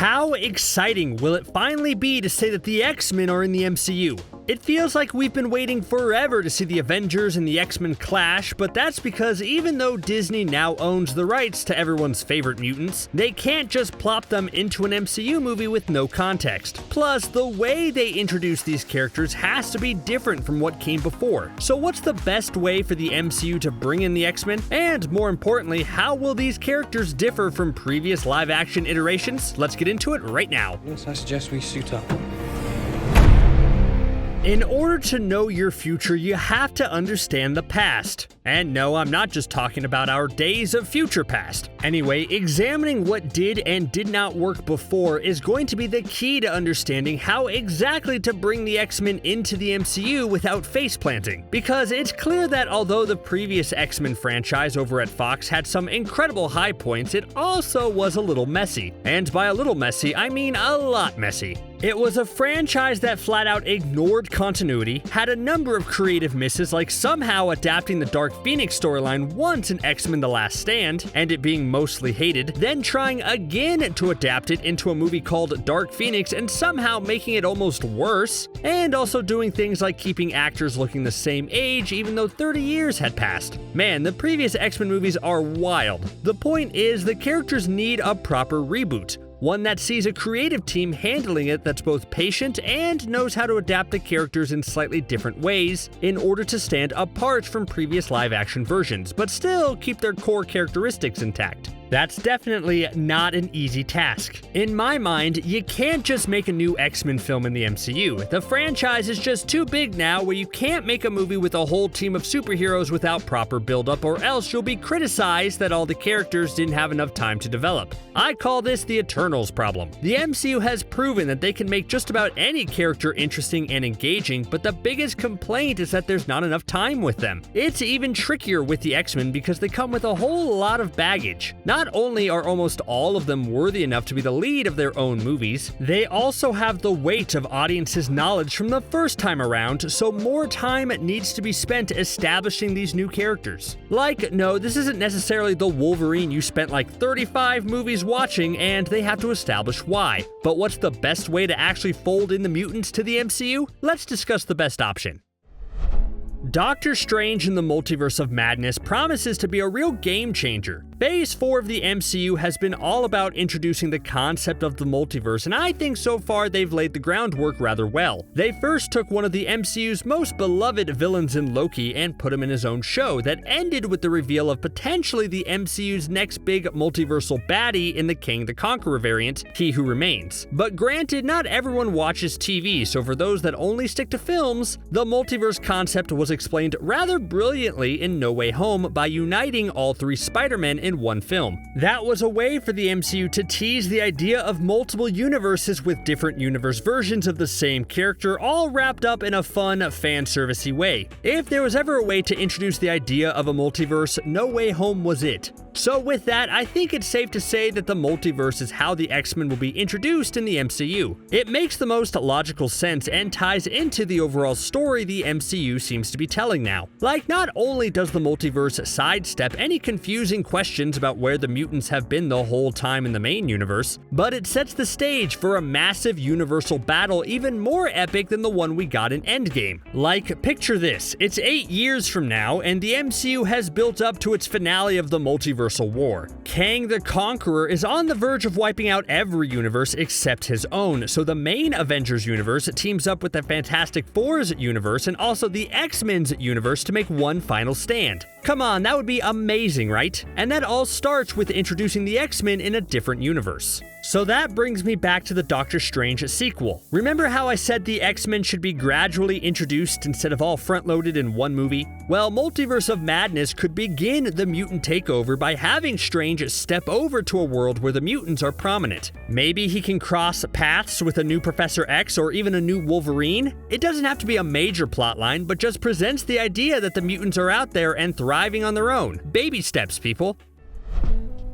How exciting will it finally be to say that the X-Men are in the MCU? It feels like we've been waiting forever to see the Avengers and the X-Men clash, but that's because even though Disney now owns the rights to everyone's favorite mutants, they can't just plop them into an MCU movie with no context. Plus, the way they introduce these characters has to be different from what came before. So what's the best way for the MCU to bring in the X-Men? And more importantly, how will these characters differ from previous live-action iterations? Let's get into it right now. Yes, I suggest we suit up. In order to know your future, you have to understand the past. And no, I'm not just talking about our days of future past. Anyway, examining what did and did not work before is going to be the key to understanding how exactly to bring the X-Men into the MCU without face planting. Because it's clear that although the previous X-Men franchise over at Fox had some incredible high points, it also was a little messy. And by a little messy, I mean a lot messy. It was a franchise that flat out ignored continuity, had a number of creative misses like somehow adapting the Dark Phoenix storyline once in X-Men The Last Stand, and it being mostly hated, then trying again to adapt it into a movie called Dark Phoenix and somehow making it almost worse, and also doing things like keeping actors looking the same age even though 30 years had passed. Man, the previous X-Men movies are wild. The point is, the characters need a proper reboot. One that sees a creative team handling it that's both patient and knows how to adapt the characters in slightly different ways in order to stand apart from previous live-action versions, but still keep their core characteristics intact. That's definitely not an easy task. In my mind, you can't just make a new X-Men film in the MCU. The franchise is just too big now where you can't make a movie with a whole team of superheroes without proper build-up, or else you'll be criticized that all the characters didn't have enough time to develop. I call this the Eternals problem. The MCU has proven that they can make just about any character interesting and engaging, but the biggest complaint is that there's not enough time with them. It's even trickier with the X-Men because they come with a whole lot of baggage. Not only are almost all of them worthy enough to be the lead of their own movies, they also have the weight of audiences' knowledge from the first time around, so more time needs to be spent establishing these new characters. Like, no, this isn't necessarily the Wolverine you spent like 35 movies watching and they have to establish why. But what's the best way to actually fold in the mutants to the MCU? Let's discuss the best option. Doctor Strange in the Multiverse of Madness promises to be a real game changer. Phase 4 of the MCU has been all about introducing the concept of the multiverse, and I think so far they've laid the groundwork rather well. They first took one of the MCU's most beloved villains in Loki and put him in his own show that ended with the reveal of potentially the MCU's next big multiversal baddie in the King the Conqueror variant, He Who Remains. But granted, not everyone watches TV, so for those that only stick to films, the multiverse concept was explained rather brilliantly in No Way Home by uniting all three Spider-Men in one film. That was a way for the MCU to tease the idea of multiple universes with different universe versions of the same character, all wrapped up in a fun, fan-servicey way. If there was ever a way to introduce the idea of a multiverse, No Way Home was it. So with that, I think it's safe to say that the multiverse is how the X-Men will be introduced in the MCU. It makes the most logical sense and ties into the overall story the MCU seems to be telling now. Like, not only does the multiverse sidestep any confusing questions about where the mutants have been the whole time in the main universe, but it sets the stage for a massive universal battle even more epic than the one we got in Endgame. Like, picture this, it's 8 years from now, and the MCU has built up to its finale of the multiverse war. Kang the Conqueror is on the verge of wiping out every universe except his own, so the main Avengers universe teams up with the Fantastic Four's universe and also the X-Men's universe to make one final stand. Come on, that would be amazing, right? And that all starts with introducing the X-Men in a different universe. So that brings me back to the Doctor Strange sequel. Remember how I said the X-Men should be gradually introduced instead of all front-loaded in one movie? Well, Multiverse of Madness could begin the mutant takeover by having Strange step over to a world where the mutants are prominent. Maybe he can cross paths with a new Professor X or even a new Wolverine? It doesn't have to be a major plotline, but just presents the idea that the mutants are out there and thriving on their own. Baby steps, people.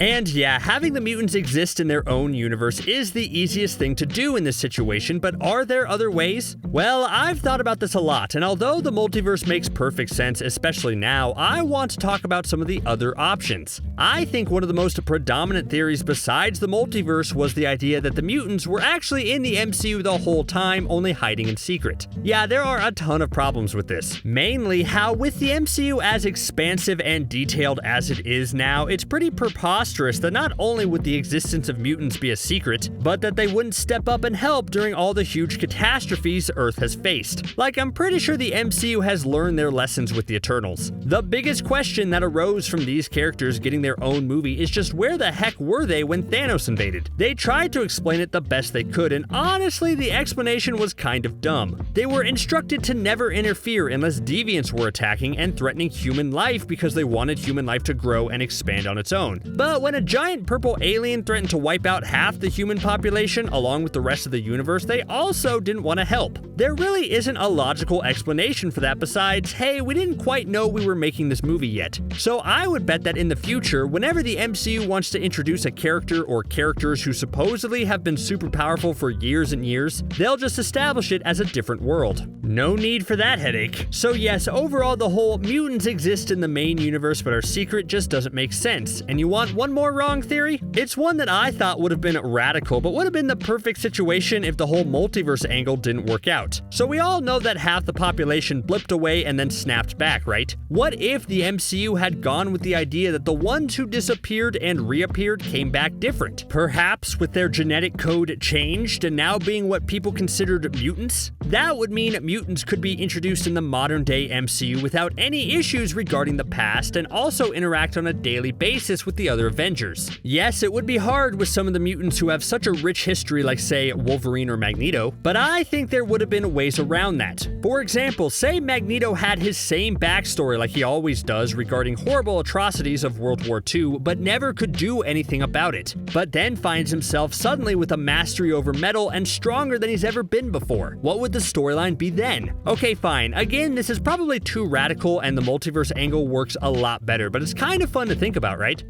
And yeah, having the mutants exist in their own universe is the easiest thing to do in this situation, but are there other ways? Well, I've thought about this a lot, and although the multiverse makes perfect sense, especially now, I want to talk about some of the other options. I think one of the most predominant theories besides the multiverse was the idea that the mutants were actually in the MCU the whole time, only hiding in secret. Yeah, there are a ton of problems with this. Mainly how with the MCU as expansive and detailed as it is now, it's pretty preposterous that not only would the existence of mutants be a secret, but that they wouldn't step up and help during all the huge catastrophes Earth has faced. Like, I'm pretty sure the MCU has learned their lessons with the Eternals. The biggest question that arose from these characters getting their own movie is just where the heck were they when Thanos invaded? They tried to explain it the best they could, and honestly, the explanation was kind of dumb. They were instructed to never interfere unless deviants were attacking and threatening human life because they wanted human life to grow and expand on its own. But when a giant purple alien threatened to wipe out half the human population along with the rest of the universe, they also didn't want to help. There really isn't a logical explanation for that besides, hey, we didn't quite know we were making this movie yet. So I would bet that in the future, whenever the MCU wants to introduce a character or characters who supposedly have been super powerful for years and years, they'll just establish it as a different world. No need for that headache. So yes, overall the whole mutants exist in the main universe but are secret just doesn't make sense. And you want one more wrong theory? It's one that I thought would have been radical, but would have been the perfect situation if the whole multiverse angle didn't work out. So we all know that half the population blipped away and then snapped back, right? What if the MCU had gone with the idea that the ones who disappeared and reappeared came back different? Perhaps with their genetic code changed and now being what people considered mutants? That would mean mutants could be introduced in the modern day MCU without any issues regarding the past and also interact on a daily basis with the other Avengers. Yes, it would be hard with some of the mutants who have such a rich history like say Wolverine or Magneto, but I think there would have been ways around that. For example, say Magneto had his same backstory like he always does regarding horrible atrocities of World War II, but never could do anything about it, but then finds himself suddenly with a mastery over metal and stronger than he's ever been before. What would the storyline be then? Okay, fine. Again, this is probably too radical and the multiverse angle works a lot better, but it's kind of fun to think about, right?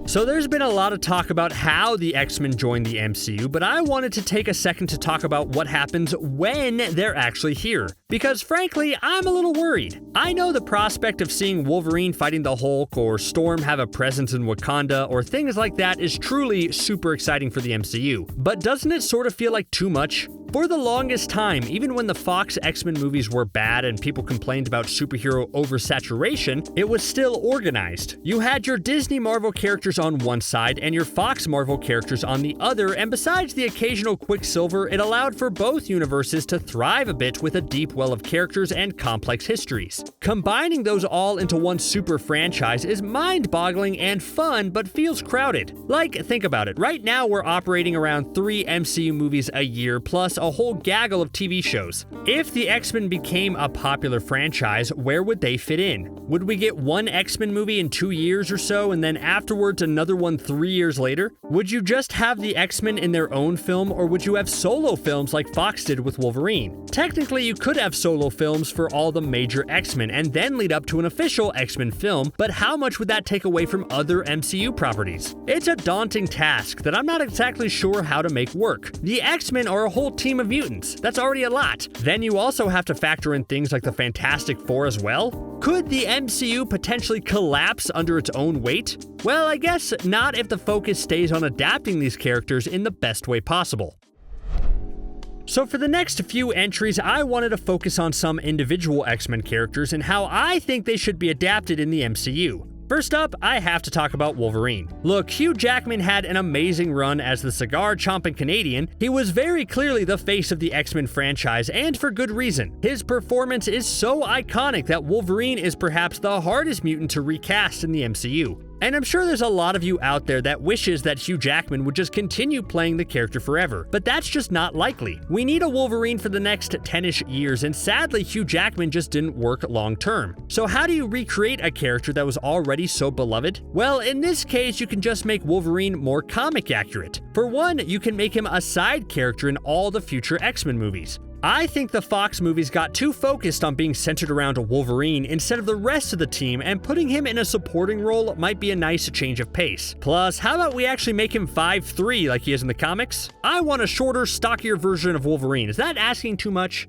So there's been a lot of talk about how the X-Men joined the MCU, but I wanted to take a second to talk about what happens when they're actually here. Because frankly, I'm a little worried. I know the prospect of seeing Wolverine fighting the Hulk or Storm have a presence in Wakanda or things like that is truly super exciting for the MCU. But doesn't it sort of feel like too much? For the longest time, even when the Fox X-Men movies were bad and people complained about superhero oversaturation, it was still organized. You had your Disney Marvel characters on one side and your Fox Marvel characters on the other, and besides the occasional Quicksilver, it allowed for both universes to thrive a bit with a deep well of characters and complex histories. Combining those all into one super franchise is mind-boggling and fun, but feels crowded. Like, think about it. Right now, we're operating around 3 MCU movies a year, plus a whole gaggle of TV shows. If the X-Men became a popular franchise, where would they fit in? Would we get one X-Men movie in 2 years or so, and then afterwards another one 3 years later? Would you just have the X-Men in their own film, or would you have solo films like Fox did with Wolverine? Technically, you could have solo films for all the major X-Men, and then lead up to an official X-Men film, but how much would that take away from other MCU properties? It's a daunting task that I'm not exactly sure how to make work. The X-Men are a whole team of mutants. That's already a lot. Then you also have to factor in things like the Fantastic Four as well. Could the MCU potentially collapse under its own weight? Well, I guess not if the focus stays on adapting these characters in the best way possible. So for the next few entries, I wanted to focus on some individual X-Men characters and how I think they should be adapted in the MCU. First up, I have to talk about Wolverine. Look, Hugh Jackman had an amazing run as the cigar-chomping Canadian. He was very clearly the face of the X-Men franchise, and for good reason. His performance is so iconic that Wolverine is perhaps the hardest mutant to recast in the MCU. And I'm sure there's a lot of you out there that wishes that Hugh Jackman would just continue playing the character forever, but that's just not likely. We need a Wolverine for the next 10-ish years, and sadly Hugh Jackman just didn't work long term. So how do you recreate a character that was already so beloved? Well, in this case, you can just make Wolverine more comic accurate. For one, you can make him a side character in all the future X-Men movies. I think the Fox movies got too focused on being centered around Wolverine instead of the rest of the team, and putting him in a supporting role might be a nice change of pace. Plus, how about we actually make him 5'3" like he is in the comics? I want a shorter, stockier version of Wolverine. Is that asking too much?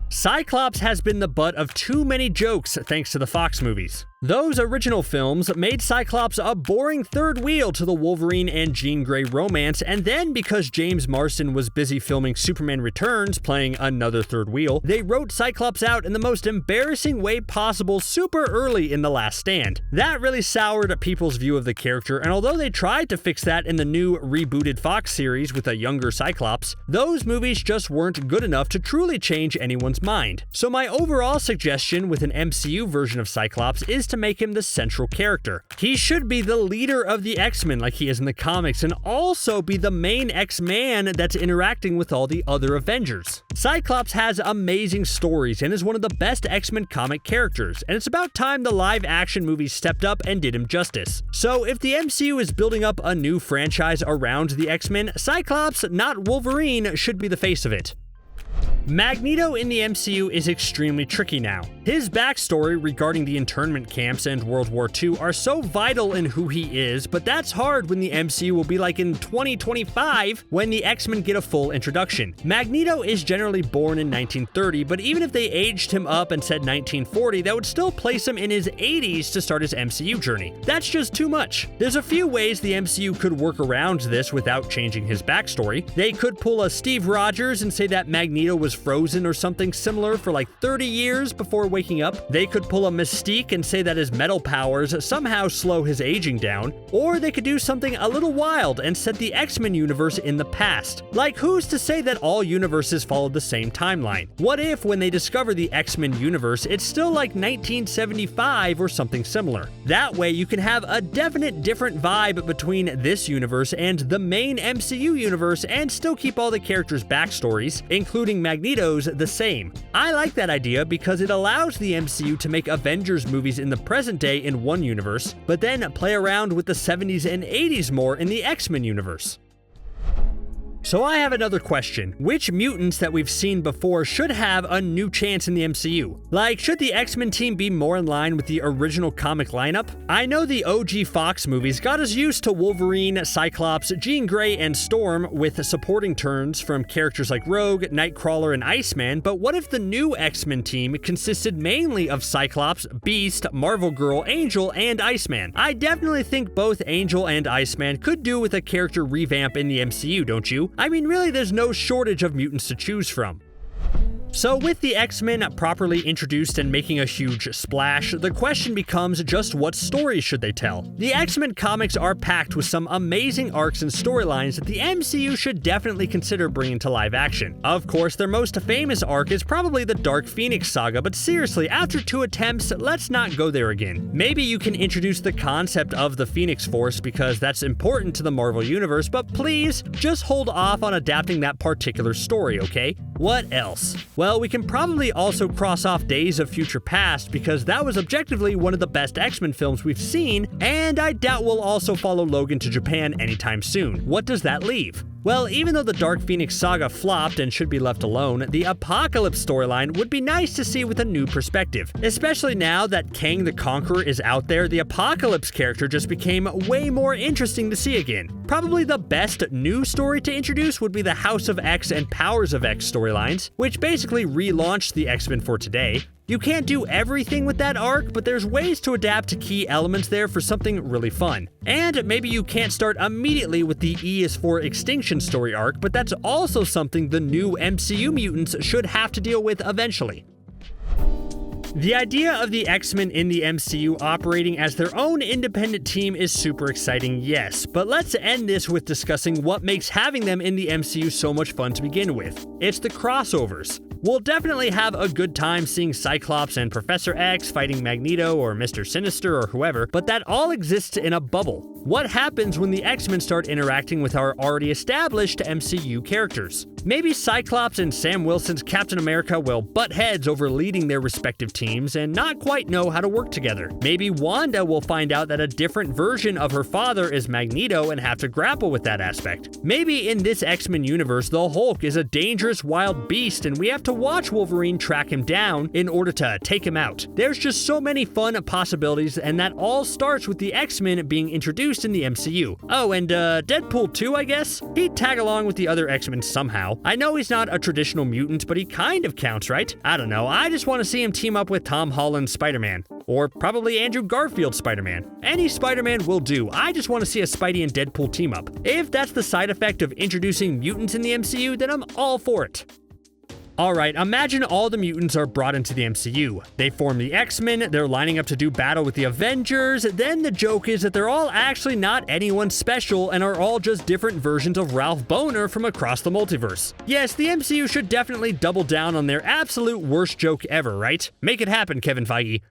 Cyclops has been the butt of too many jokes thanks to the Fox movies. Those original films made Cyclops a boring third wheel to the Wolverine and Jean Grey romance, and then because James Marsden was busy filming Superman Returns, playing another third wheel, they wrote Cyclops out in the most embarrassing way possible super early in The Last Stand. That really soured people's view of the character, and although they tried to fix that in the new rebooted Fox series with a younger Cyclops, those movies just weren't good enough to truly change anyone's mind. So my overall suggestion with an MCU version of Cyclops is to make him the central character. He should be the leader of the X-Men like he is in the comics, and also be the main X-Man that's interacting with all the other Avengers. Cyclops has amazing stories and is one of the best X-Men comic characters, and it's about time the live-action movies stepped up and did him justice. So if the MCU is building up a new franchise around the X-Men, Cyclops, not Wolverine, should be the face of it. Magneto in the MCU is extremely tricky now. His backstory regarding the internment camps and World War II are so vital in who he is, but that's hard when the MCU will be like in 2025 when the X-Men get a full introduction. Magneto is generally born in 1930, but even if they aged him up and said 1940, that would still place him in his 80s to start his MCU journey. That's just too much. There's a few ways the MCU could work around this without changing his backstory. They could pull a Steve Rogers and say that Magneto was frozen or something similar for like 30 years before waking up. They could pull a Mystique and say that his metal powers somehow slow his aging down. Or they could do something a little wild and set the X-Men universe in the past. Like, who's to say that all universes follow the same timeline? What if when they discover the X-Men universe, it's still like 1975 or something similar? That way you can have a definite different vibe between this universe and the main MCU universe and still keep all the characters' backstories, including Magneto's, the same. I like that idea because it allows the MCU to make Avengers movies in the present day in one universe, but then play around with the 70s and 80s more in the X-Men universe. So I have another question. Which mutants that we've seen before should have a new chance in the MCU? Like, should the X-Men team be more in line with the original comic lineup? I know the OG Fox movies got us used to Wolverine, Cyclops, Jean Grey, and Storm with supporting turns from characters like Rogue, Nightcrawler, and Iceman, but what if the new X-Men team consisted mainly of Cyclops, Beast, Marvel Girl, Angel, and Iceman? I definitely think both Angel and Iceman could do with a character revamp in the MCU, don't you? I mean, really, there's no shortage of mutants to choose from. So with the X-Men properly introduced and making a huge splash, the question becomes just what stories should they tell? The X-Men comics are packed with some amazing arcs and storylines that the MCU should definitely consider bringing to live action. Of course, their most famous arc is probably the Dark Phoenix saga, but seriously, after 2 attempts, let's not go there again. Maybe you can introduce the concept of the Phoenix Force because that's important to the Marvel Universe, but please, just hold off on adapting that particular story, okay? What else? Well, we can probably also cross off Days of Future Past because that was objectively one of the best X-Men films we've seen, and I doubt we'll also follow Logan to Japan anytime soon. What does that leave? Well, even though the Dark Phoenix saga flopped and should be left alone, the Apocalypse storyline would be nice to see with a new perspective. Especially now that Kang the Conqueror is out there, the Apocalypse character just became way more interesting to see again. Probably the best new story to introduce would be the House of X and Powers of X storylines, which basically relaunched the X-Men for today. You can't do everything with that arc, but there's ways to adapt to key elements there for something really fun. And maybe you can't start immediately with the E is for Extinction story arc, but that's also something the new MCU mutants should have to deal with eventually. The idea of the X-Men in the MCU operating as their own independent team is super exciting, yes, but let's end this with discussing what makes having them in the MCU so much fun to begin with. It's the crossovers. We'll definitely have a good time seeing Cyclops and Professor X fighting Magneto or Mr. Sinister or whoever, but that all exists in a bubble. What happens when the X-Men start interacting with our already established MCU characters? Maybe Cyclops and Sam Wilson's Captain America will butt heads over leading their respective teams and not quite know how to work together. Maybe Wanda will find out that a different version of her father is Magneto and have to grapple with that aspect. Maybe in this X-Men universe, the Hulk is a dangerous wild beast and we have to watch Wolverine track him down in order to take him out. There's just so many fun possibilities, and that all starts with the X-Men being introduced in the MCU. Oh, and Deadpool 2, I guess? He'd tag along with the other X-Men somehow. I know he's not a traditional mutant, but he kind of counts, right? I don't know, I just want to see him team up with Tom Holland's Spider-Man. Or probably Andrew Garfield's Spider-Man. Any Spider-Man will do, I just want to see a Spidey and Deadpool team up. If that's the side effect of introducing mutants in the MCU, then I'm all for it. Alright, imagine all the mutants are brought into the MCU. They form the X-Men, they're lining up to do battle with the Avengers, then the joke is that they're all actually not anyone special and are all just different versions of Ralph Boner from across the multiverse. Yes, the MCU should definitely double down on their absolute worst joke ever, right? Make it happen, Kevin Feige.